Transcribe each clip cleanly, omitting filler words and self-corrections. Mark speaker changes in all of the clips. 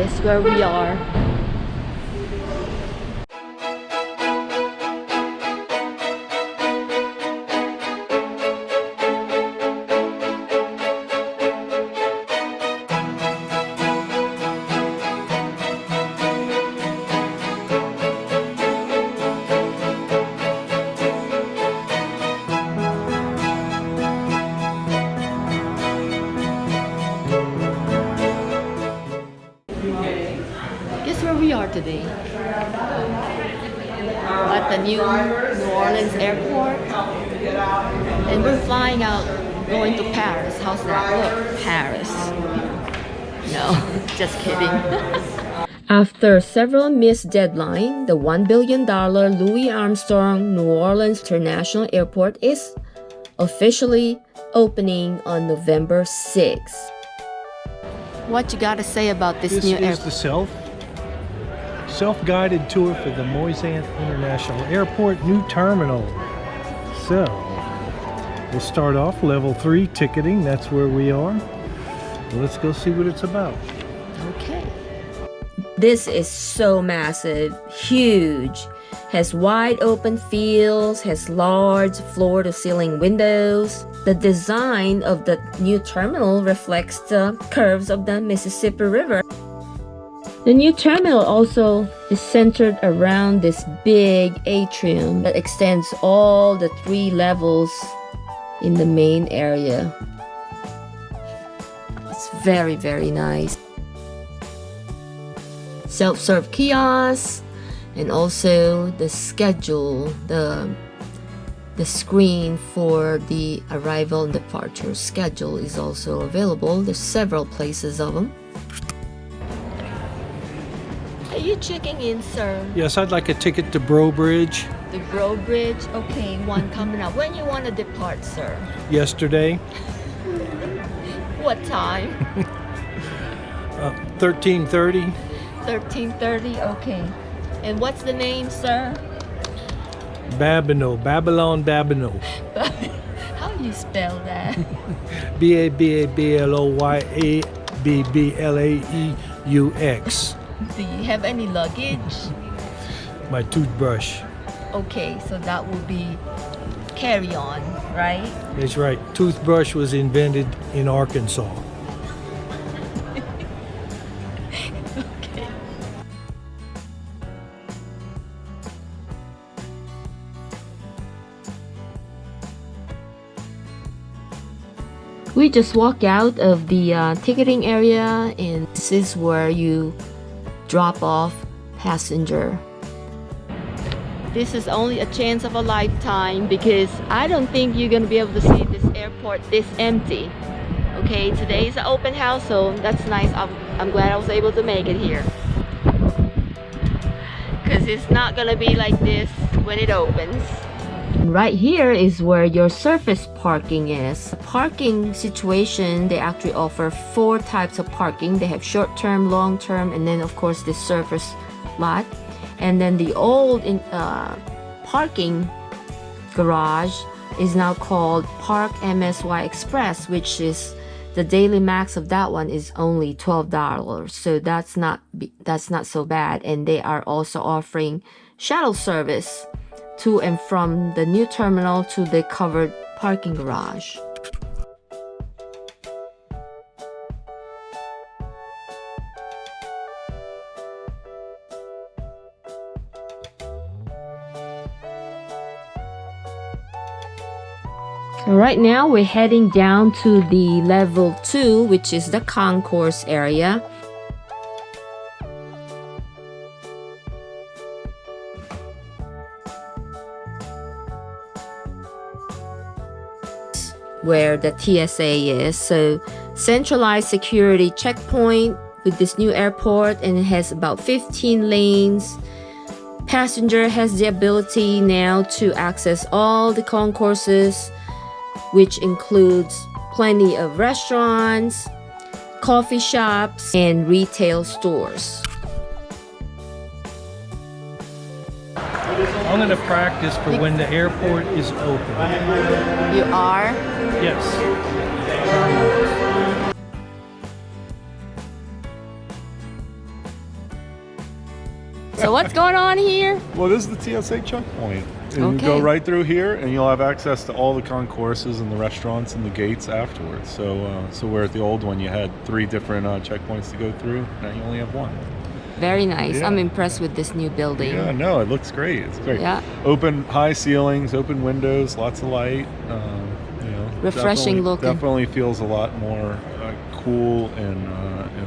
Speaker 1: Guess where we are? Guess where we are today? At the new New Orleans airport. And we're flying out, going to Paris. How's that? Look, Paris. No, just kidding. After several missed deadlines, the $1 billion Louis Armstrong New Orleans International Airport is officially opening on November 6th. What you gotta say about this new airport?
Speaker 2: This is the self-guided tour for the Moisant International Airport new terminal. So we'll start off level 3 ticketing. That's where we are. Let's go see what it's about.
Speaker 1: Okay. This is so massive, huge. Has wide open fields, has large floor-to-ceiling windows. The design of the new terminal reflects the curves of the Mississippi River. The new terminal also is centered around this big atrium that extends all the 3 levels in the main area. It's very, very nice. Self-serve kiosks, and also the schedule, the screen for the arrival and departure schedule is also available. There's several places of them. Are you checking in, sir?
Speaker 2: Yes, I'd like a ticket to Bro Bridge.
Speaker 1: The Bro Bridge? Okay, one coming up. When you want to depart, sir?
Speaker 2: Yesterday.
Speaker 1: What time?
Speaker 2: 13:30.
Speaker 1: 13:30, okay. And what's the name, sir?
Speaker 2: Babino, Babylon Babino.
Speaker 1: How do you spell that?
Speaker 2: Babylonyabblaeux.
Speaker 1: Do you have any luggage?
Speaker 2: My toothbrush.
Speaker 1: Okay, so that will be carry-on, right?
Speaker 2: That's right. Toothbrush was invented in Arkansas.
Speaker 1: Okay. We just walk out of the ticketing area, and this is where you drop off passenger. This is only a chance of a lifetime because I don't think you're gonna be able to see this airport this empty. Okay, today is an open house, so that's nice. I'm glad I was able to make it here, because it's not gonna be like this when it opens. Right here is where your surface parking is. The parking situation, they actually offer 4 types of parking. They have short-term, long-term, and then of course the surface lot. And then the old parking garage is now called Park MSY Express, which is the daily max of that one is only $12. So that's not so bad. And they are also offering shuttle service to and from the new terminal to the covered parking garage. So right now we're heading down to the level 2, which is the concourse area. Where the TSA is. So centralized security checkpoint with this new airport, and it has about 15 lanes. Passenger has the ability now to access all the concourses, which includes plenty of restaurants, coffee shops, and retail stores.
Speaker 2: I'm going to practice for when the airport is open.
Speaker 1: You are?
Speaker 2: Yes.
Speaker 1: So what's going on here?
Speaker 2: Well, this is the TSA checkpoint. And you go right through here, and you'll have access to all the concourses and the restaurants and the gates afterwards. So where at the old one you had 3 different checkpoints to go through, now you only have 1.
Speaker 1: Very nice.
Speaker 2: Yeah.
Speaker 1: I'm impressed with this new building.
Speaker 2: Yeah, no, it looks great. It's great.
Speaker 1: Yeah.
Speaker 2: Open high ceilings, open windows, lots of light. You know,
Speaker 1: Refreshing looking.
Speaker 2: Definitely feels a lot more cool and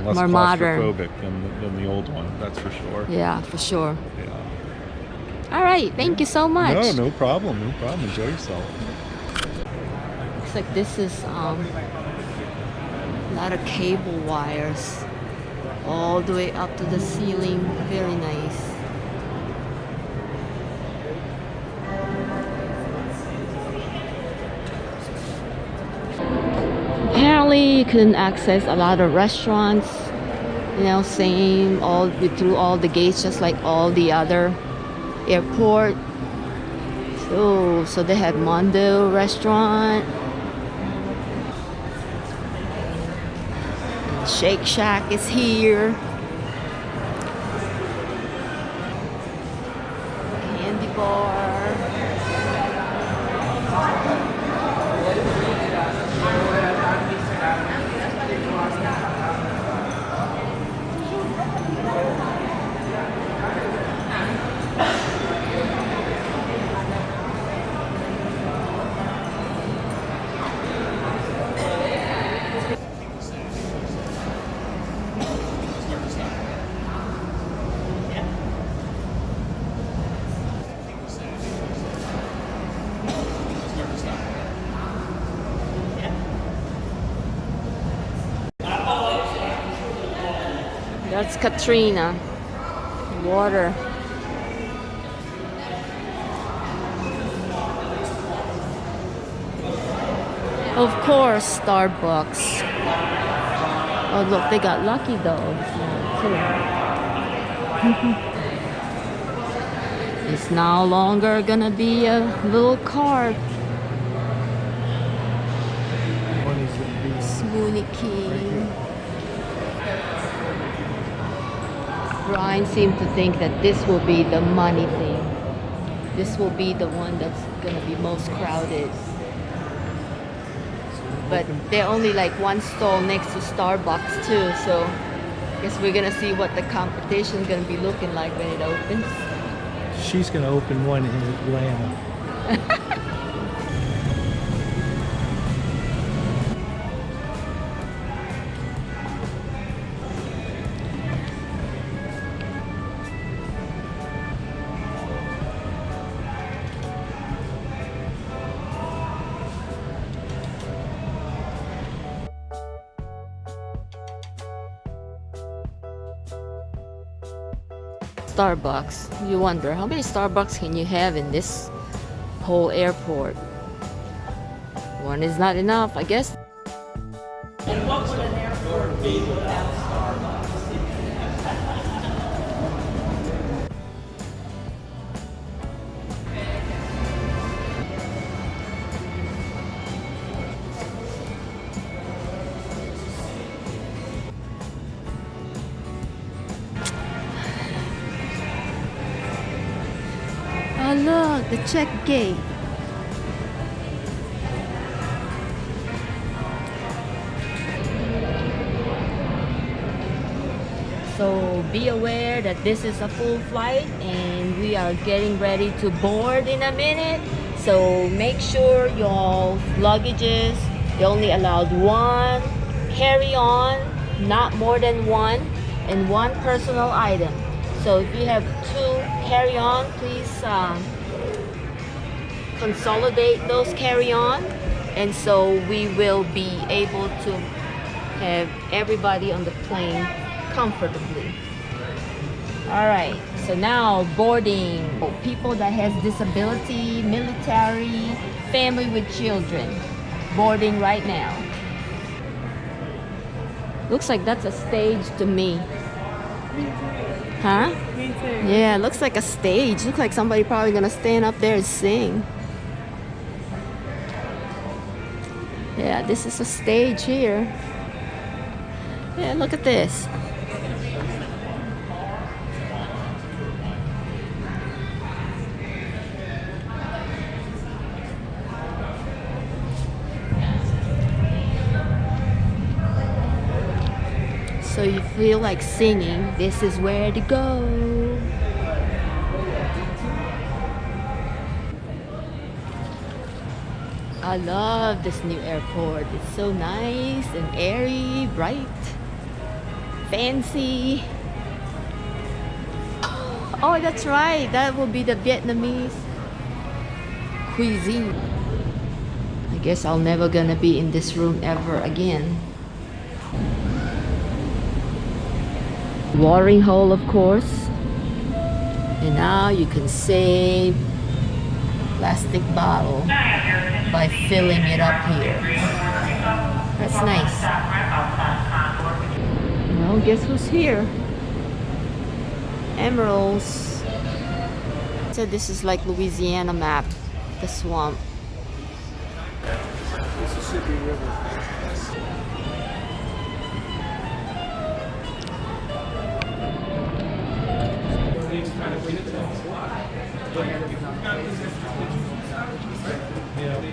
Speaker 2: less
Speaker 1: more modern
Speaker 2: claustrophobic than the old one. That's for sure.
Speaker 1: Yeah, for sure.
Speaker 2: Yeah.
Speaker 1: All right, thank you so much.
Speaker 2: No problem. No problem. Enjoy yourself.
Speaker 1: Looks like this is a lot of cable wires all the way up to the ceiling. Very nice. Apparently you couldn't access a lot of restaurants, you know, same through all the gates, just like all the other airport. So they have Mondo restaurant, Shake Shack is here, candy bar. That's Katrina. Water. Of course, Starbucks. Oh, look, they got Lucky Dogs now, too. It's no longer gonna be a little cart. Smoothie King. Brian seemed to think that this will be the money thing. This will be the one that's gonna be most crowded. But they're only like one stall next to Starbucks too, so I guess we're gonna see what the competition is gonna be looking like when it opens.
Speaker 2: She's gonna open one in Atlanta.
Speaker 1: Starbucks. You wonder how many Starbucks can you have in this whole airport? One is not enough, I guess.
Speaker 3: And what would an airport be without Starbucks?
Speaker 1: Oh look, the check gate. So be aware that this is a full flight and we are getting ready to board in a minute. So make sure your luggages, you only allowed one carry-on, not more than one, and one personal item. So if you have 2 carry-on, please consolidate those carry-on, and so we will be able to have everybody on the plane comfortably. All right, so now boarding. People that has disability, military, family with children, boarding right now. Looks like that's a stage to me. Huh?
Speaker 3: Me too.
Speaker 1: Yeah, it looks like a stage. Looks like somebody probably gonna stand up there and sing. Yeah, this is a stage here. Yeah, look at this. So you feel like singing, this is where to go. I love this new airport. It's so nice and airy, bright, fancy. Oh, that's right. That will be the Vietnamese cuisine. I guess I'll never gonna be in this room ever again. Watering hole, of course. And now you can save plastic bottle by filling it up here. That's nice. Well, guess who's here? Emeralds. So this is like Louisiana map, the swamp.
Speaker 2: Mississippi River.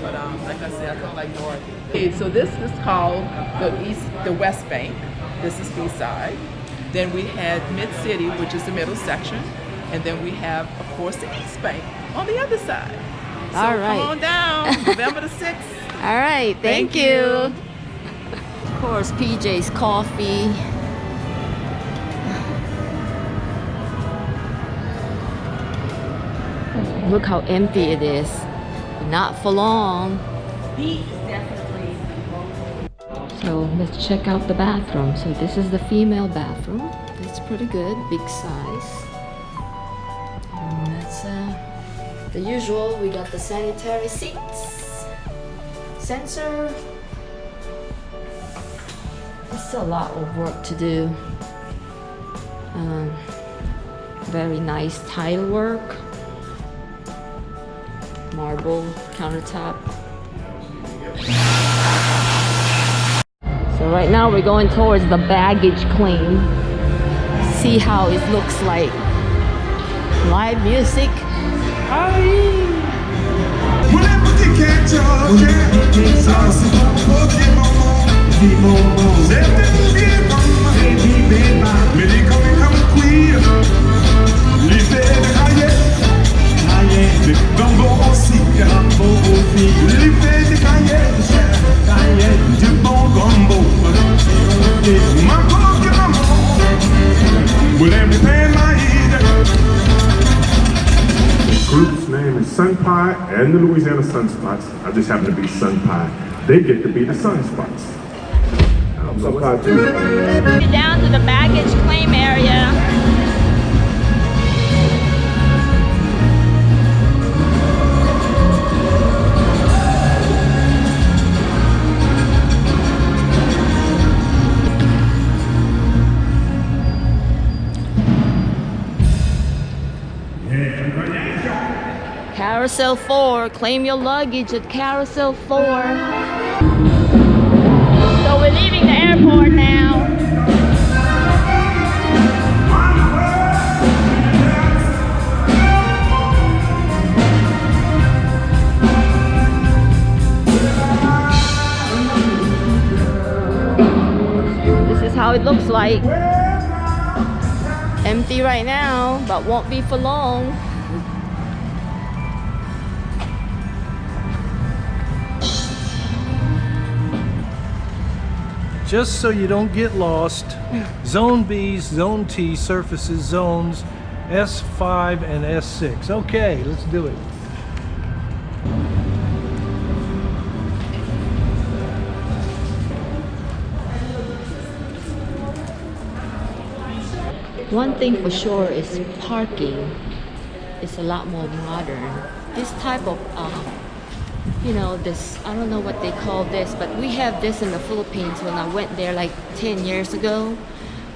Speaker 3: But like I said, I feel like north. Okay, so this is called the West Bank. This is east side. Then we had Mid City, which is the middle section, and then we have, of course, the East Bank on the other side. So
Speaker 1: All right.
Speaker 3: come on down, November the 6th.
Speaker 1: All right, thank you. Of course, PJ's coffee. Look how empty it is. Not for long. So let's check out the bathroom. So this is the female bathroom. It's pretty good, big size. And that's the usual. We got the sanitary seats, sensor. It's a lot of work to do. Very nice tile work. Marble countertop. So right now we're going towards the baggage claim. See how it looks like. Live music.
Speaker 4: Group's name is Sun Pie and the Louisiana Sunspots. I just happen to be Sun Pie. They get to be the Sunspots. I'm Sun Pie too.
Speaker 1: Down to the baggage claim area. Carousel 4, claim your luggage at Carousel 4. So we're leaving the airport now. This is how it looks like. Empty right now, but won't be for long.
Speaker 2: Just so you don't get lost, Zone B, Zone T surfaces zones S5 and S6. Okay, let's do it.
Speaker 1: One thing for sure is parking is a lot more modern. This type of you know, this, I don't know what they call this, but we have this in the Philippines when I went there like 10 years ago,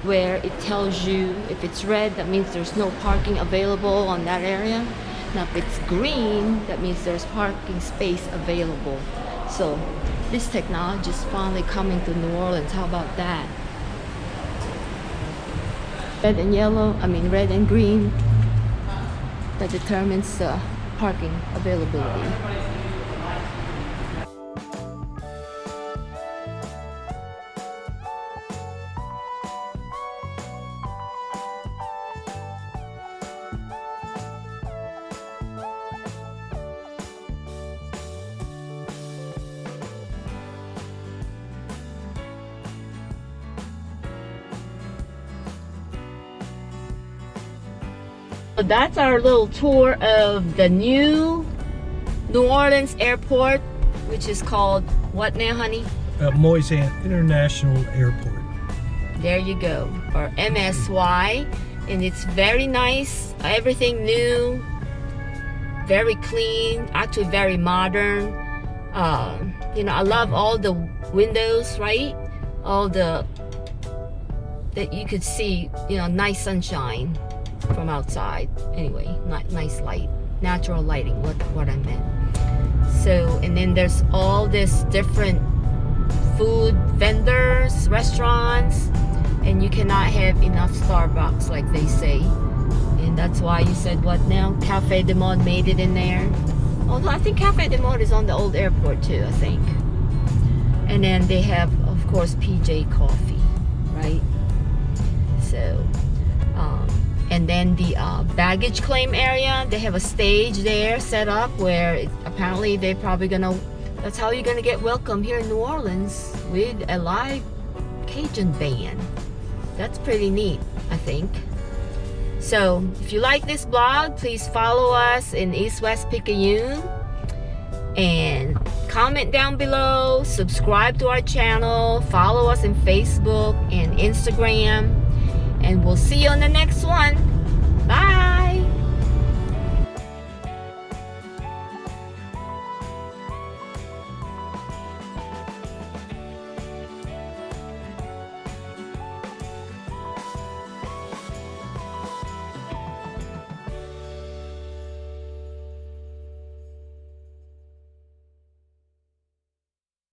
Speaker 1: where it tells you if it's red, that means there's no parking available on that area. Now if it's green, that means there's parking space available. So this technology is finally coming to New Orleans. How about that? Red and yellow, red and green, that determines parking availability. So that's our little tour of the new New Orleans airport, which is called what now, honey?
Speaker 2: MSY International Airport.
Speaker 1: There you go, or MSY, and it's very nice, everything new, very clean, actually very modern. You know, I love all the windows, right? All the that you could see, you know, nice sunshine from outside. Anyway, nice light, natural lighting. What I meant. So, and then there's all this different food vendors, restaurants, and you cannot have enough Starbucks like they say, and that's why you said what now? Cafe de Monde made it in there. Although I think Cafe de Monde is on the old airport too, I think. And then they have, of course, PJ Coffee, right? So, and then the baggage claim area, they have a stage there set up where apparently they're probably gonna, that's how you're gonna get welcome here in New Orleans with a live Cajun band. That's pretty neat, I think. So if you like this blog, please follow us in East West Picayune and comment down below, subscribe to our channel, follow us in Facebook and Instagram, and we'll see you on the next one. Bye.